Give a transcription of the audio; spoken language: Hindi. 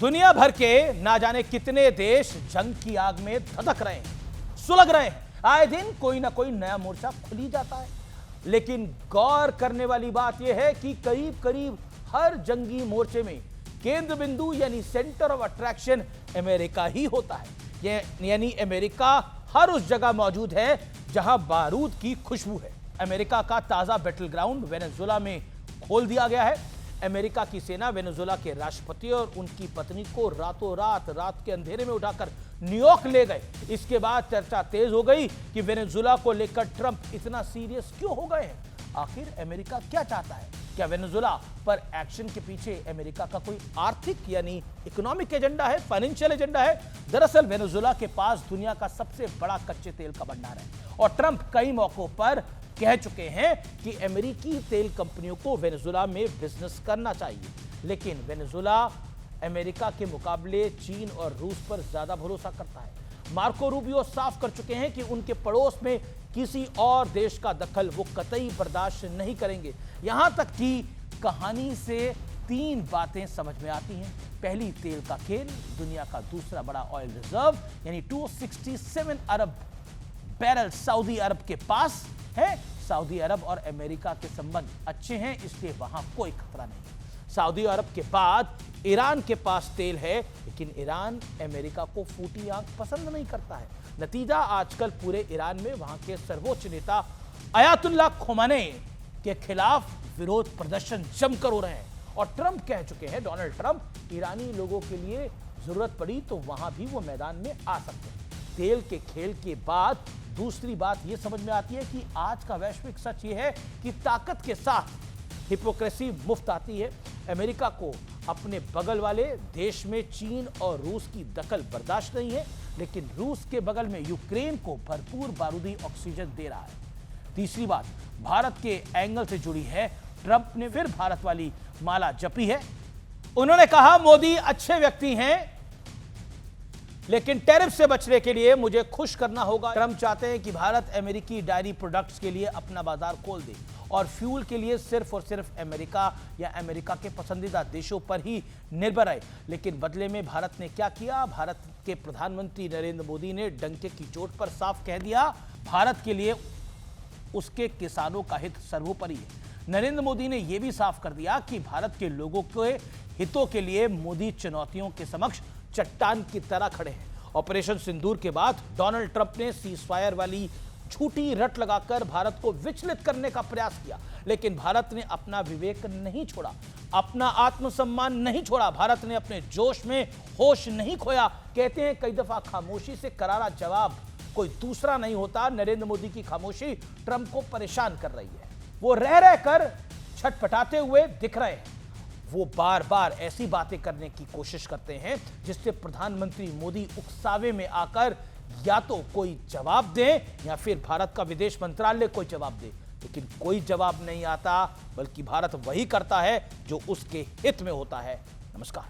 दुनिया भर के ना जाने कितने देश जंग की आग में धधक रहे हैं, सुलग रहे हैं। आए दिन कोई ना कोई नया मोर्चा खुल ही जाता है। लेकिन गौर करने वाली बात यह है कि करीब करीब हर जंगी मोर्चे में केंद्र बिंदु यानी सेंटर ऑफ अट्रैक्शन अमेरिका ही होता है। यानी अमेरिका हर उस जगह मौजूद है जहां बारूद की खुशबू है। अमेरिका का ताजा बैटल ग्राउंड वेनेजुएला में खोल दिया गया है। अमेरिका की सेना वेनेजुएला के राष्ट्रपति और उनकी पत्नी को रातों रात के अंधेरे में उठाकर न्यूयॉर्क ले गए। इसके बाद चर्चा तेज हो गई कि वेनेजुएला को लेकर ट्रंप इतना सीरियस क्यों हो गए हैं। आखिर अमेरिका क्या चाहता है? क्या वेनेजुएला पर एक्शन के पीछे अमेरिका का कोई आर्थिक यानी इकोनॉमिक एजेंडा है, फाइनेंशियल एजेंडा है? दरअसल वेनेजुएला के पास दुनिया का सबसे बड़ा कच्चे तेल का भंडार है और ट्रंप कई मौकों पर कह चुके हैं कि अमेरिकी तेल कंपनियों को वेनेजुएला में बिजनेस करना चाहिए। लेकिन वेनेजुएला अमेरिका के मुकाबले चीन और रूस पर ज्यादा भरोसा करता है। मार्को रूबियो साफ कर चुके हैं कि उनके पड़ोस में किसी और देश का दखल वो कतई बर्दाश्त नहीं करेंगे। यहां तक कि कहानी से 3 बातें समझ में आती हैं। पहली, तेल का खेल। दुनिया का दूसरा बड़ा ऑयल रिजर्व यानी 267 अरब बैरल सऊदी अरब के पास है। सऊदी अरब और अमेरिका के संबंध अच्छे हैं, इसलिए वहां कोई खतरा नहीं। सऊदी अरब के बाद ईरान के पास तेल है, लेकिन ईरान अमेरिका को फूटी आंख पसंद नहीं करता है। नतीजा, आजकल पूरे ईरान में वहां के सर्वोच्च नेता अयातुल्लाह खोमेनी के खिलाफ विरोध प्रदर्शन जमकर हो रहे हैं और ट्रंप कह चुके हैं, डोनाल्ड ट्रंप, ईरानी लोगों के लिए जरूरत पड़ी तो वहां भी वो मैदान में आ सकते हैं। तेल के खेल के बाद दूसरी बात यह समझ में आती है कि आज का वैश्विक सच यह है कि ताकत के साथ हिपोक्रेसी मुफ्त आती है। अमेरिका को अपने बगल वाले देश में चीन और रूस की दखल बर्दाश्त नहीं है, लेकिन रूस के बगल में यूक्रेन को भरपूर बारूदी ऑक्सीजन दे रहा है। तीसरी बात भारत के एंगल से जुड़ी है। ट्रंप ने फिर भारत वाली माला जपी है। उन्होंने कहा, मोदी अच्छे व्यक्ति हैं, लेकिन टैरिफ से बचने के लिए मुझे खुश करना होगा। ट्रंप चाहते हैं कि भारत अमेरिकी डायरी प्रोडक्ट्स के लिए अपना बाजार खोल दे और फ्यूल के लिए सिर्फ और सिर्फ अमेरिका या अमेरिका के पसंदीदा देशों पर ही निर्भर रहे। लेकिन बदले में भारत ने क्या किया? भारत के प्रधानमंत्री नरेंद्र मोदी ने डंके की चोट पर साफ कह दिया, भारत के लिए उसके किसानों का हित सर्वोपरि है। नरेंद्र मोदी ने यह भी साफ कर दिया कि भारत के लोगों के हितों के लिए मोदी चुनौतियों के समक्ष चट्टान की तरह खड़े हैं। ऑपरेशन सिंदूर के बाद डोनाल्ड ट्रंप ने सीजफायर वाली झूठी रट लगाकर भारत को विचलित करने का प्रयास किया, लेकिन भारत ने अपना विवेक नहीं छोड़ा, अपना आत्मसम्मान नहीं छोड़ा। भारत ने अपने जोश में होश नहीं खोया। कहते हैं कई दफा खामोशी से करारा जवाब कोई दूसरा नहीं होता। नरेंद्र मोदी की खामोशी ट्रंप को परेशान कर रही है। वो रह रहकर छटपटाते हुए दिख रहे हैं। वो बार बार ऐसी बातें करने की कोशिश करते हैं जिससे प्रधानमंत्री मोदी उकसावे में आकर या तो कोई जवाब दें या फिर भारत का विदेश मंत्रालय कोई जवाब दे, लेकिन कोई जवाब नहीं आता, बल्कि भारत वही करता है जो उसके हित में होता है। नमस्कार।